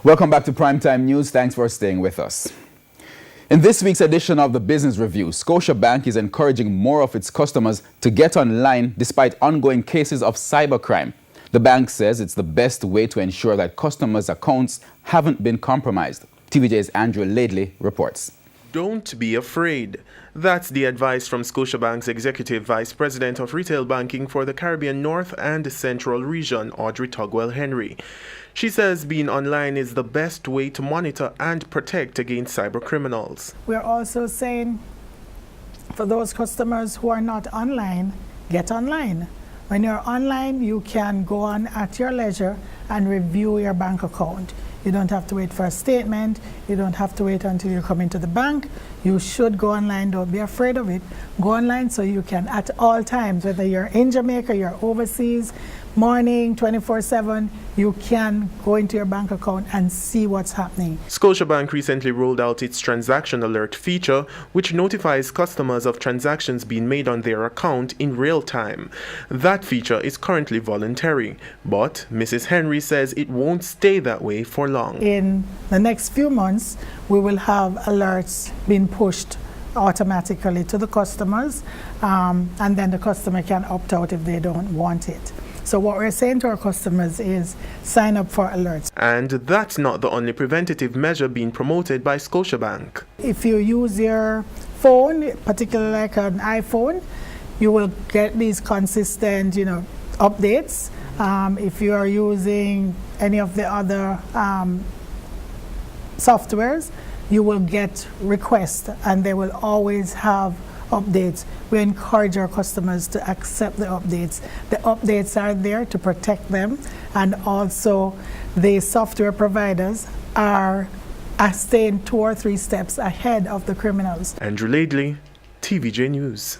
Welcome back to Primetime News. Thanks for staying with us. In this week's edition of the Business Review, Scotiabank is encouraging more of its customers to get online despite ongoing cases of cybercrime. The bank says it's the best way to ensure that customers' accounts haven't been compromised. TVJ's Andrew Laidley reports. Don't be afraid. That's the advice from Scotiabank's Executive Vice President of Retail Banking for the Caribbean North and Central Region, Audrey Tugwell Henry. She says being online is the best way to monitor and protect against cyber criminals. We're also saying for those customers who are not online, get online. When you're online, you can go on at your leisure and review your bank account. You don't have to wait for a statement. You don't have to wait until you come into the bank. You should go online. Don't be afraid of it. Go online so you can, at all times, whether you're in Jamaica, you're overseas, morning, 24/7, you can go into your bank account and see what's happening. Scotiabank recently rolled out its Transaction Alert feature, which notifies customers of transactions being made on their account in real time. That feature is currently voluntary, but Mrs. Henry says it won't stay that way for long. In the next few months, we will have alerts being pushed automatically to the customers, and then the customer can opt out if they don't want it. So what we're saying to our customers is sign up for alerts. And that's not the only preventative measure being promoted by Scotiabank. If you use your phone, particularly like an iPhone, you will get these consistent, updates. If you are using any of the other softwares, you will get requests and they will always have updates. We encourage our customers to accept the updates. The updates are there to protect them, and also the software providers are staying 2 or 3 steps ahead of the criminals. Andrew Laidley, TVJ News.